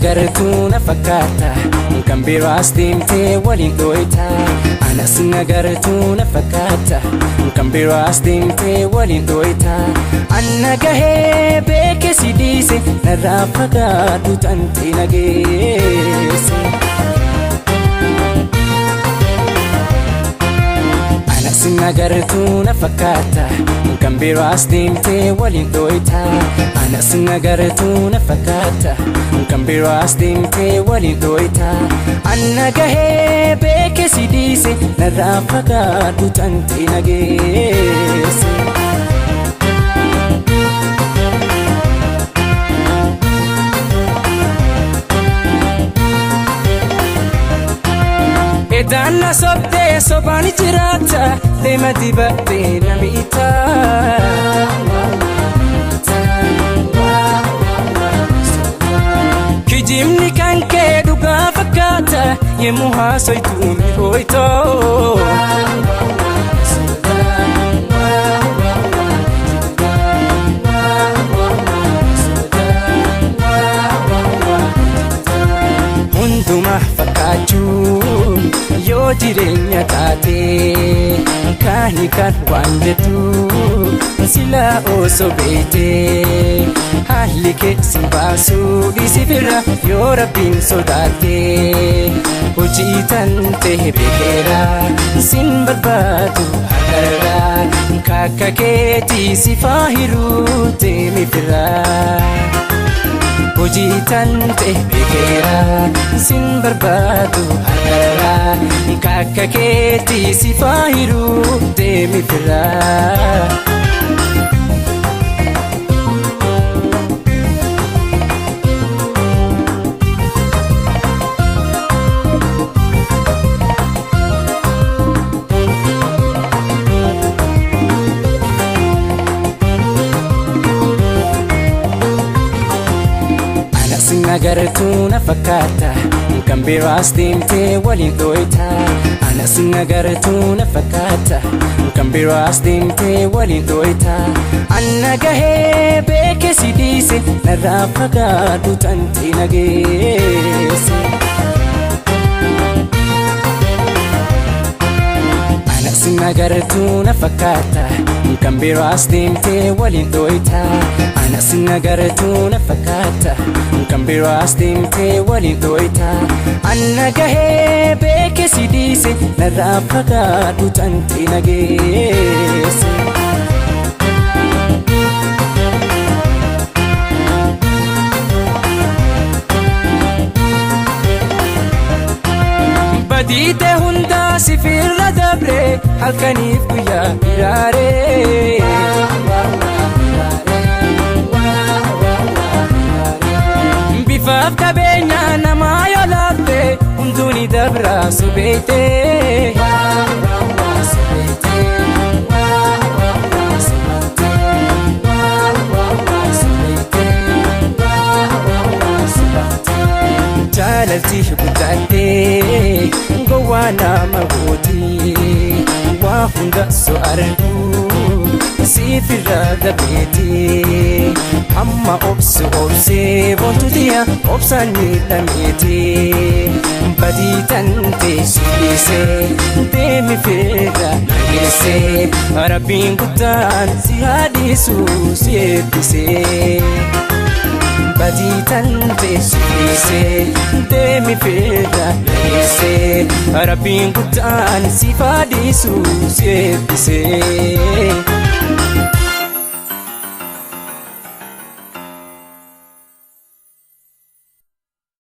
nagartuu na fakkaata kan biraas deemtee waliin dhoyta. Anas nagartuu na fakkaata kan biraas deemtee waliin dhoyta. Anna gahee beeke si dhiise narraa fagaadhu tantee nageesse. Anas nagartuu na fakkaata kan biraas deemtee waliin dhoyta. Anas nagartuu na fakkaata kan biraas deemtee waliin dhoyta. Anna gahee beeke si dhiise narraa fagaadhu tantee nageesse. Edanna sobdee sobaan jiraata deema dibattee namiita. Kijimni kan kee dhugaa fakkaata yemmuu haasoytu ni hooytoo. Hundumaa fakkaachuu yoo jireenya taatee kaani kan waan jettu silaa osoo beektee haalli kee si baasuu dhiisi bira yoo rabbiin sodaattee hojii tantee beekeera sin barbaadu har'arraa kakka keetii si faahiruu deemi biraa. Hojii tantee beekeera sin barbaadu har'arraa kakka keetii si faahiruu deemi biraa. Nagartuu na fakkaata kan biraas deemtee waliin dhoyta. Anas nagartuu na fakkaata kan biraas deemtee waliin dhoyta. Anna gahee beeke si dhiise narraa fagaadhu tantee nageesse. Anas nagartuu na fakkaata kan biraas deemtee waliin dhoyta. Anas nagartuu na fakkaata kan biraas deemtee waliin dhoyta. Anna gahee beeke si dhiise narraa fagaadhu tantee nageesse. Badiite hundaa sifirra dabre halkaniif guyyaa iraaree. Bifaaf qabeenya namaa yoo laatte hunduuni dabraa subeeytee. Jaalalti guddaattee gowwaa nama gootii waa hunda so arguu siifirra dabeetee. Amma obsee boontuutiya obsaan miidhameetee. Badii tantee si dhiisee deemi feera nageessee. Rabbiin guddaan si haadhiisuu si eebbisee. Badii tantee si dhiisee deemi feera nageessee. Rabbiin guddaan si haadhiisuu si eebbisee.